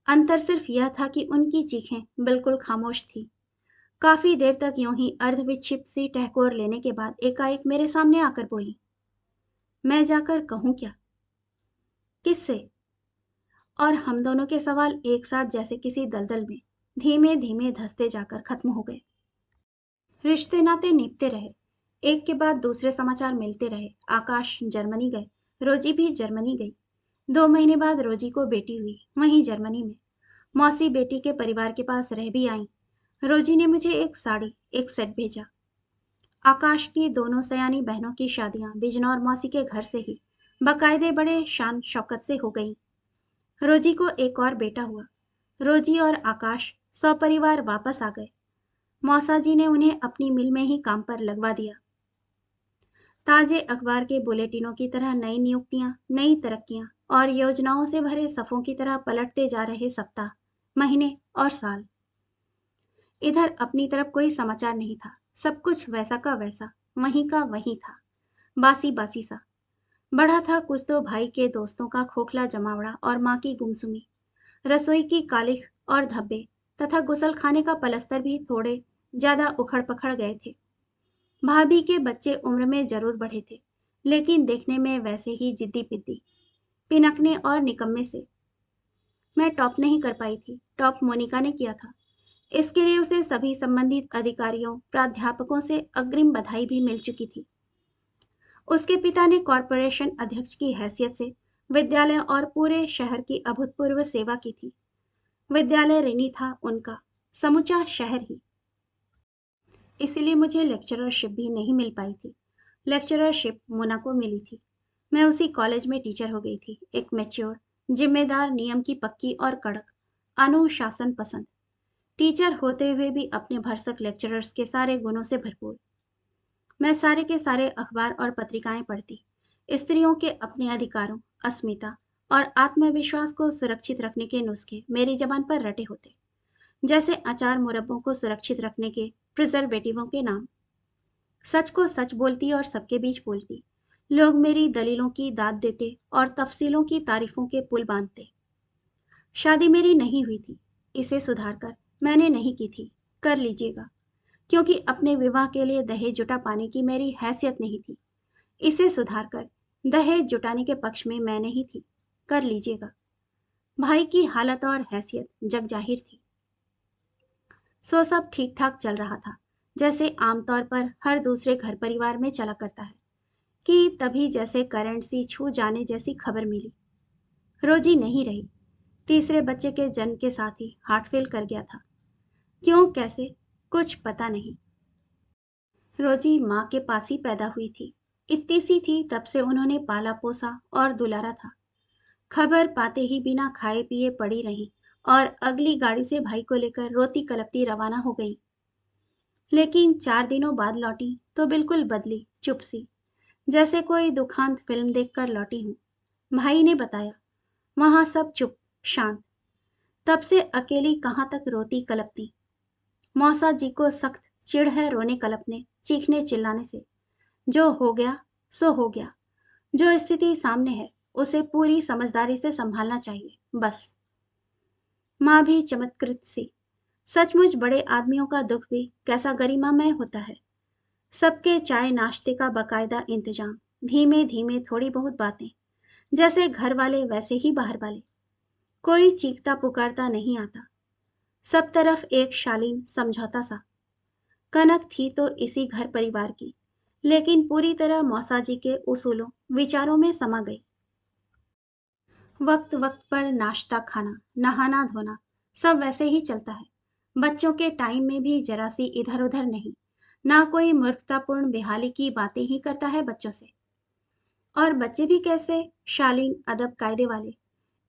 अंतर सिर्फ यह था कि उनकी चीखें बिल्कुल खामोश थी। काफी देर तक यूं ही अर्धविक्षिप्त सी टहकोर लेने के बाद एकाएक मेरे सामने आकर बोली, मैं जाकर कहूं क्या? किससे? और हम दोनों के सवाल एक साथ जैसे किसी दलदल में धीमे धीमे धंसते जाकर खत्म हो गए। रिश्ते नाते निभते रहे, एक के बाद दूसरे समाचार मिलते रहे। आकाश जर्मनी गए, रोजी भी जर्मनी गई। 2 महीने बाद रोजी को बेटी हुई, वहीं जर्मनी में। मौसी बेटी के परिवार के पास रह भी आई। रोजी ने मुझे एक साड़ी, एक सेट भेजा। आकाश की दोनों सयानी बहनों की शादियां बिजनौर मौसी के घर से ही बकायदे बड़े शान शौकत से हो गईं। रोजी को एक और बेटा हुआ। रोजी और आकाश सपरिवार वापस आ गए। मौसा जी ने उन्हें अपनी मिल में ही काम पर लगवा दिया। ताजे अखबार के बुलेटिनों की तरह नई नियुक्तियां, नई तरक्कियां और योजनाओं से भरे सफों की तरह पलटते जा रहे सप्ताह, महीने और साल। इधर अपनी तरफ कोई समाचार नहीं था। सब कुछ वैसा का वैसा, वहीं का वहीं था, बासी बासी सा। बढ़ा था कुछ तो भाई के दोस्तों का खोखला जमावड़ा और माँ की गुमसुमी, रसोई की कालिख और धब्बे, तथा गुसल खाने का पलस्तर भी थोड़े ज्यादा उखड़ पखड़ गए थे। भाभी के बच्चे उम्र में जरूर बढ़े थे, लेकिन देखने में वैसे ही जिद्दी पिद्दी, पिनकने और निकम्मे से। मैं टॉप नहीं कर पाई थी, टॉप मोनिका ने किया था। इसके लिए उसे सभी संबंधित अधिकारियों, प्राध्यापकों से अग्रिम बधाई भी मिल चुकी थी। उसके पिता ने कॉरपोरेशन अध्यक्ष की हैसियत से विद्यालय और पूरे शहर की अभूतपूर्व सेवा की थी। विद्यालय ऋणी था उनका, समूचा शहर ही। इसीलिए मुझे लेक्चररशिप भी नहीं मिल पाई थी। लेक्चररशिप मुना को मिली थी। मैं उसी कॉलेज में टीचर हो गई थी, एक मैच्योर, जिम्मेदार, नियम की पक्की और कड़क, अनुशासन पसंद टीचर होते हुए भी अपने भरसक लेक्चरर्स के सारे गुणों से भरपूर। मैं सारे के सारे अखबार और पत्रिकाएं पढ़ती। स्त्रियों के अपने अधिकारों, अस्मिता और आत्मविश्वास को सुरक्षित रखने के नुस्खे मेरी जबान पर रटे होते, जैसे अचार मुरब्बों को सुरक्षित रखने के प्रिजर्वेटिवों के नाम। सच को सच बोलती और सबके बीच बोलती। लोग मेरी दलीलों की दाद देते और तफसीलों की तारीफों के पुल बांधते। शादी मेरी नहीं हुई थी, इसे सुधार कर मैंने नहीं की थी, कर लीजिएगा, क्योंकि अपने विवाह के लिए दहेज जुटा पाने की मेरी हैसियत नहीं थी। इसे सुधार कर दहेज जुटाने के पक्ष में मैं नहीं थी, कर लीजिएगा। भाई की हालत और हैसियत जग जाहिर थी। सो सब ठीक ठाक चल रहा था, जैसे आमतौर पर हर दूसरे घर परिवार में चला करता है, कि तभी जैसे करंट सी छू जाने जैसी खबर मिली। रोजी नहीं रही। तीसरे बच्चे के जन्म के साथ ही हार्ट फेल कर गया था। क्यों कैसे, कुछ पता नहीं। रोजी माँ के पास ही पैदा हुई थी। इतनी सी थी तब से उन्होंने पाला पोसा और दुलारा था। खबर पाते ही बिना खाए पिए पड़ी रही और अगली गाड़ी से भाई को लेकर रोती कलपती रवाना हो गई। लेकिन 4 दिनों बाद लौटी तो बिल्कुल बदली, चुप सी, जैसे कोई दुखांत फिल्म देखकर लौटी हूँ। भाई ने बताया, वहां सब चुप, शांत। तब से अकेली कहाँ तक रोती कलपती। मौसा जी को सख्त चिढ़ है रोने कलपने, चीखने चिल्लाने से। जो हो गया सो हो गया। जो स्थिति सामने है उसे पूरी समझदारी से संभालना चाहिए, बस। माँ भी चमत्कृत सी। सचमुच बड़े आदमियों का दुख भी कैसा गरिमामय होता है। सबके चाय नाश्ते का बकायदा इंतजाम, धीमे धीमे थोड़ी बहुत बातें, जैसे घर वाले वैसे ही बाहर वाले। कोई चीखता पुकारता नहीं आता। सब तरफ एक शालीन समझौता सा। कनक थी तो इसी घर परिवार की, लेकिन पूरी तरह मौसा जी के उसूलों विचारों में समा गई। वक्त वक्त पर नाश्ता खाना, नहाना धोना, सब वैसे ही चलता है। बच्चों के टाइम में भी जरा सी इधर उधर नहीं। ना कोई मूर्खतापूर्ण बेहाली की बातें ही करता है बच्चों से। और बच्चे भी कैसे, शालीन अदब कायदे वाले।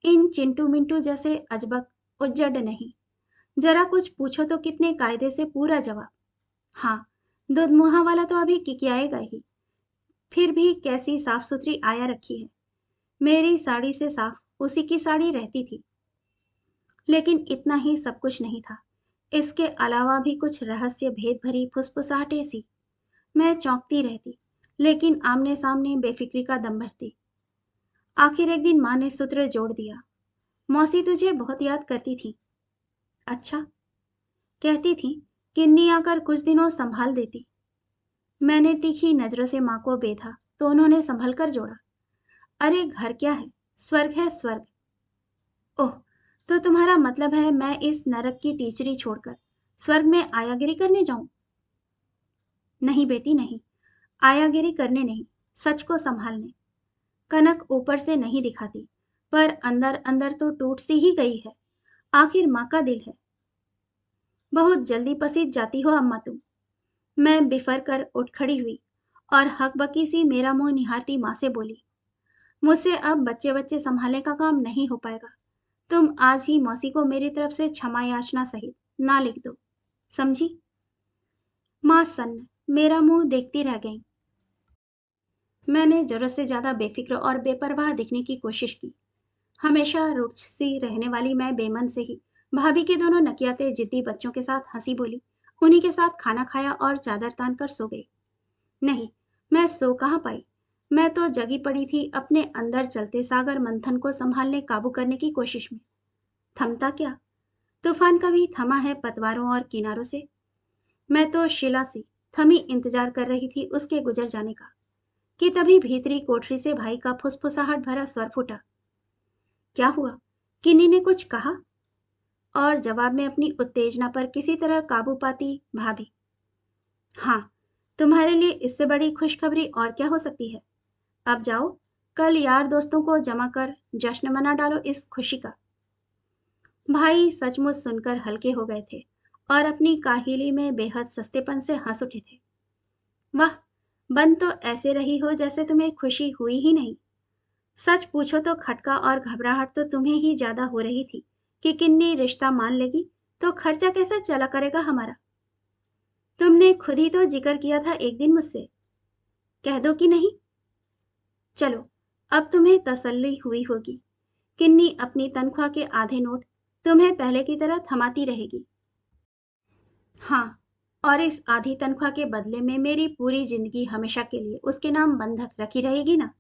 इन चिंटू मिंटू जैसे अजबक उज्जड नहीं। जरा कुछ पूछो तो कितने कायदे से पूरा जवाब। हाँ, दूध मुहा वाला तो अभी किकियाएगा ही। फिर भी कैसी साफ सुथरी आया रखी है। मेरी साड़ी से साफ उसी की साड़ी रहती थी। लेकिन इतना ही सब कुछ नहीं था। इसके अलावा भी कुछ रहस्य भेद भरी फुसफुसाहटें सी। मैं चौंकती रहती, लेकिन आमने सामने बेफिक्री का दम भरती। आखिर एक दिन माँ ने सूत्र जोड़ दिया। मौसी तुझे बहुत याद करती थी। अच्छा, कहती थी, किन्नी आकर कुछ दिनों संभाल देती। मैंने तीखी नजरों से माँ को बेधा तो उन्होंने संभल कर जोड़ा। अरे घर क्या है, स्वर्ग है स्वर्ग। ओह, तो तुम्हारा मतलब है मैं इस नरक की टीचरी छोड़कर स्वर्ग में आयागिरी करने जाऊं? नहीं बेटी नहीं, आयागिरी करने नहीं, सच को संभालने। कनक ऊपर से नहीं दिखाती, पर अंदर अंदर तो टूट सी ही गई है। आखिर माँ का दिल है। बहुत जल्दी पसीज जाती हो अम्मा तुम। मैं बिफर कर उठ खड़ी हुई और हकबकी सी मेरा मुंह निहारती माँ से बोली, मुझसे अब बच्चे बच्चे संभालने का काम नहीं हो पाएगा। तुम आज ही मौसी को मेरी तरफ से क्षमा याचना सहित ना लिख दो, समझी? माँ सन्न, मेरा मुंह देखती रह गई। मैंने जरूरत से ज्यादा बेफिक्र और बेपरवाह दिखने की कोशिश की। हमेशा रुक्ष सी रहने वाली मैं बेमन से ही भाभी के दोनों नकियाते जिद्दी बच्चों के साथ हंसी बोली, उन्हीं के साथ खाना खाया और चादर तान कर सो गई। नहीं, मैं सो कहाँ पाई। मैं तो जगी पड़ी थी अपने अंदर चलते सागर मंथन को संभालने काबू करने की कोशिश में। थमता क्या? तूफान कभी थमा है पतवारों और किनारों से? मैं तो शिला सी थमी इंतजार कर रही थी उसके गुजर जाने का, कि तभी भीतरी कोठरी से भाई का फुसफुसाहट भरा स्वर फूटा। क्या हुआ? किन्नी ने कुछ कहा? और जवाब में अपनी उत्तेजना पर किसी तरह काबू पाती भाभी, हाँ, तुम्हारे लिए इससे बड़ी खुशखबरी और क्या हो सकती है। अब जाओ, कल यार दोस्तों को जमा कर जश्न मना डालो इस खुशी का। भाई सचमुच सुनकर हल्के हो गए थे और अपनी काहिली में बेहद सस्तेपन से हंस उठे थे। वाह, बन तो ऐसे रही हो जैसे तुम्हें खुशी हुई ही नहीं। सच पूछो तो खटका और घबराहट तो तुम्हें ही ज्यादा हो रही थी कि किन्नी रिश्ता मान लेगी तो खर्चा कैसे चला करेगा हमारा। तुमने खुद ही तो जिक्र किया था एक दिन मुझसे। कह दो कि नहीं। चलो, अब तुम्हें तसल्ली हुई होगी। किन्नी अपनी तनख्वाह के आधे नोट तुम्हें पहले की तरह थमाती रहेगी। हाँ, और इस आधी तनख्वाह के बदले में मेरी पूरी जिंदगी हमेशा के लिए उसके नाम बंधक रखी रहेगी ना।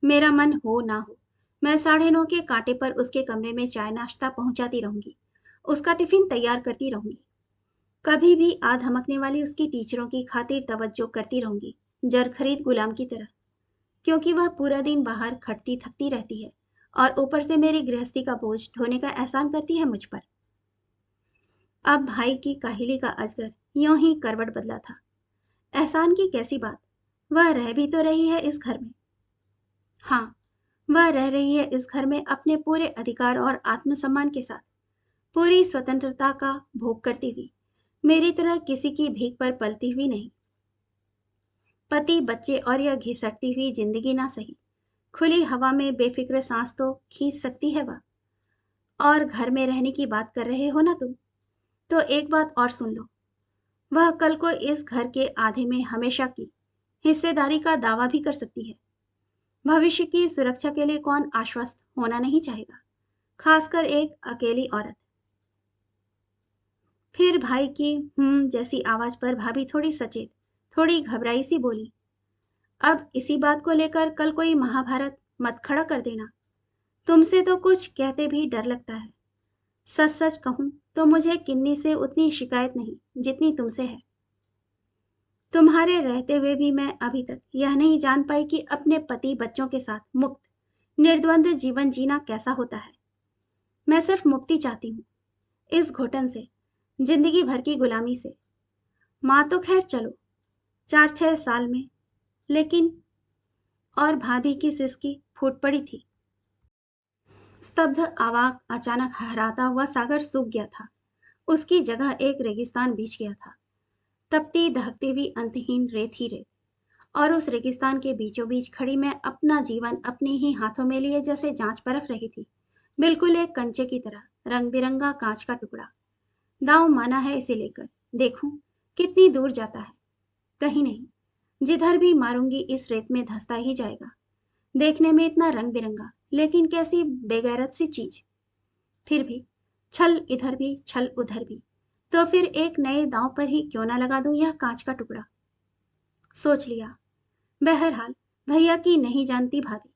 मेरा मन हो ना हो, मैं 9:30 के कांटे पर उसके कमरे में चाय नाश्ता पहुंचाती रहूंगी। उसका टिफिन तैयार करती रहूंगी। कभी भी आ धमकने वाली उसकी टीचरों की खातिर तवज्जो करती रहूंगी, जर खरीद गुलाम की तरह। क्योंकि वह पूरा दिन बाहर खटती थकती रहती है और ऊपर से मेरी गृहस्थी का बोझ ढोने का एहसान करती है मुझ पर। अब भाई की काहिली का अजगर यों ही करवट बदला था। एहसान की कैसी बात, वह रह भी तो रही है इस घर में। हाँ, वह रह रही है इस घर में अपने पूरे अधिकार और आत्मसम्मान के साथ, पूरी स्वतंत्रता का भोग करती हुई, मेरी तरह किसी की भीख पर पलती हुई नहीं। पति, बच्चे और यह घिसटती हुई जिंदगी ना सही, खुली हवा में बेफिक्र सांस तो खींच सकती है वह। और घर में रहने की बात कर रहे हो ना तुम, तो एक बात और सुन लो। वह कल को इस घर के आधे में हमेशा की हिस्सेदारी का दावा भी कर सकती है। भविष्य की सुरक्षा के लिए कौन आश्वस्त होना नहीं चाहेगा, खासकर एक अकेली औरत। फिर भाई की जैसी आवाज पर भाभी थोड़ी सचेत, थोड़ी घबराई सी बोली, अब इसी बात को लेकर कल कोई महाभारत मत खड़ा कर देना। तुमसे तो कुछ कहते भी डर लगता है। सच सच कहूं तो मुझे किन्नी से उतनी शिकायत नहीं जितनी तुमसे है। तुम्हारे रहते हुए भी मैं अभी तक यह नहीं जान पाई कि अपने पति बच्चों के साथ मुक्त निर्द्वंद जीवन जीना कैसा होता है। मैं सिर्फ मुक्ति चाहती हूँ, इस घुटन से, जिंदगी भर की गुलामी से। माँ तो खैर चलो, 4-6 साल में, लेकिन। और भाभी की सिसकी फूट पड़ी थी। स्तब्ध आवाज अचानक हराता हुआ सागर सूख गया था। उसकी जगह एक रेगिस्तान बीछ गया था, तपती दहकती हुई अंतहीन रेत ही रेत। और उस रेगिस्तान के बीचों बीच खड़ी मैं अपना जीवन अपने ही हाथों में लिए जैसे जांच परख रही थी, बिल्कुल एक कंचे की तरह, रंग बिरंगा कांच का टुकड़ा। दांव माना है इसे लेकर, देखूं कितनी दूर जाता है। कहीं नहीं, जिधर भी मारूंगी इस रेत में धंसता ही जाएगा। देखने में इतना रंग बिरंगा, लेकिन कैसी बेगैरत सी चीज। फिर भी छल इधर भी छल उधर भी, तो फिर एक नए दांव पर ही क्यों ना लगा दूं यह कांच का टुकड़ा। सोच लिया। बहरहाल भैया की नहीं जानती भाभी,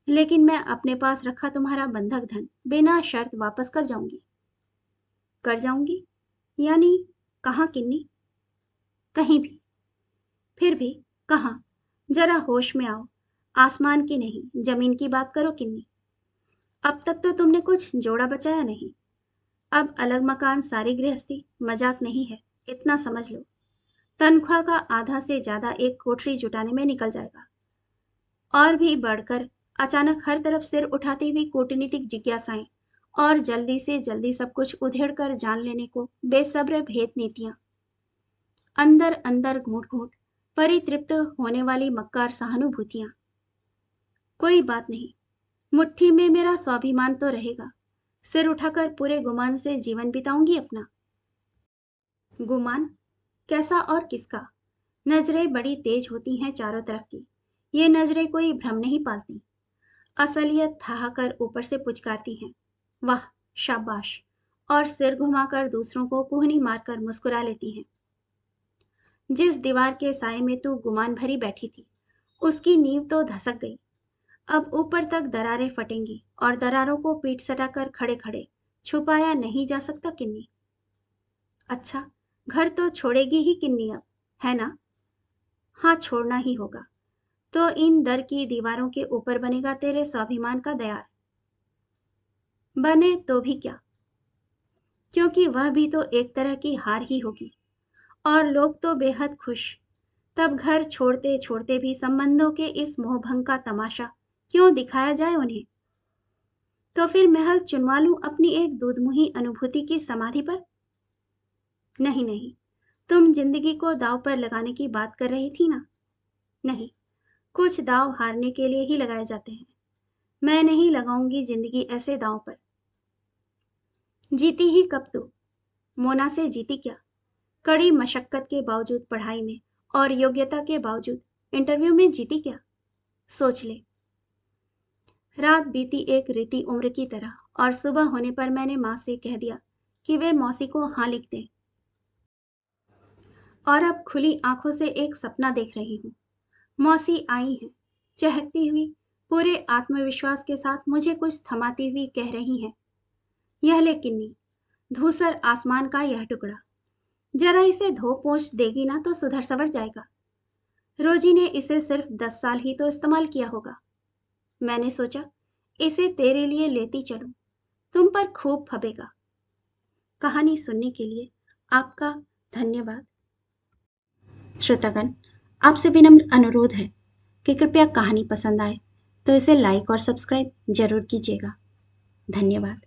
लेकिन मैं अपने पास रखा तुम्हारा बंधक धन बिना शर्त वापस कर जाऊंगी। कर जाऊंगी यानी कहाँ किन्नी? कहीं भी। फिर भी कहाँ? जरा होश में आओ। आसमान की नहीं, जमीन की बात करो किन्नी। अब तक तो तुमने कुछ जोड़ा बचाया नहीं। अब अलग मकान, सारी गृहस्थी मजाक नहीं है, इतना समझ लो। तनख्वाह का आधा से ज्यादा एक कोठरी जुटाने में निकल जाएगा। और भी बढ़कर अचानक हर तरफ सिर उठाती हुई कूटनीतिक जिज्ञासाएं और जल्दी से जल्दी सब कुछ उधेड़ कर जान लेने को बेसब्र भेद नीतियां, अंदर अंदर घूंट घूंट परितृप्त होने वाली मक्कार सहानुभूतियां। कोई बात नहीं, मुट्ठी में मेरा स्वाभिमान तो रहेगा। सिर उठाकर पूरे गुमान से जीवन बिताऊंगी अपना। गुमान? कैसा और किसका? नजरें बड़ी तेज होती हैं चारों तरफ की। ये नजरें कोई भ्रम नहीं पालती, असलियत थाहकर ऊपर से पुचकारती हैं, वाह, शाबाश। और सिर घुमाकर दूसरों को कुहनी मारकर मुस्कुरा लेती हैं। जिस दीवार के साए में तू गुमान भरी बैठी थी, उसकी नींव तो धसक गई। अब ऊपर तक दरारें फटेंगी और दरारों को पीठ सटाकर खड़े खड़े छुपाया नहीं जा सकता किन्नी। अच्छा, घर तो छोड़ेगी ही किन्नी अब, है ना? हाँ, छोड़ना ही होगा। तो इन दर की दीवारों के ऊपर बनेगा तेरे स्वाभिमान का दयार। बने तो भी क्या, क्योंकि वह भी तो एक तरह की हार ही होगी। और लोग तो बेहद खुश। तब घर छोड़ते छोड़ते भी संबंधों के इस मोहभंग का तमाशा क्यों दिखाया जाए उन्हें? तो फिर महल चुनवा लूं अपनी एक दूधमुही अनुभूति की समाधि पर? नहीं नहीं, तुम जिंदगी को दांव पर लगाने की बात कर रही थी ना? नहीं, कुछ दांव हारने के लिए ही लगाए जाते हैं। मैं नहीं लगाऊंगी जिंदगी ऐसे दांव पर। जीती ही कब तू? मोना से जीती क्या? कड़ी मशक्कत के बावजूद पढ़ाई में और योग्यता के बावजूद इंटरव्यू में जीती क्या? सोच ले। रात बीती एक रीति उम्र की तरह, और सुबह होने पर मैंने माँ से कह दिया कि वे मौसी को हाँ लिख दें। और अब खुली आंखों से एक सपना देख रही हूँ। मौसी आई हैं, चहकती हुई, पूरे आत्मविश्वास के साथ मुझे कुछ थमाती हुई कह रही हैं, यह ले किन्नी, धूसर आसमान का यह टुकड़ा, जरा इसे धो पोंछ देगी ना तो सुधर सवर जाएगा। रोजी ने इसे सिर्फ 10 साल ही तो इस्तेमाल किया होगा। मैंने सोचा इसे तेरे लिए लेती चलूं, तुम पर खूब फबेगा। कहानी सुनने के लिए आपका धन्यवाद। श्रोतागण, आपसे विनम्र अनुरोध है कि कृपया कहानी पसंद आए तो इसे लाइक और सब्सक्राइब जरूर कीजिएगा। धन्यवाद।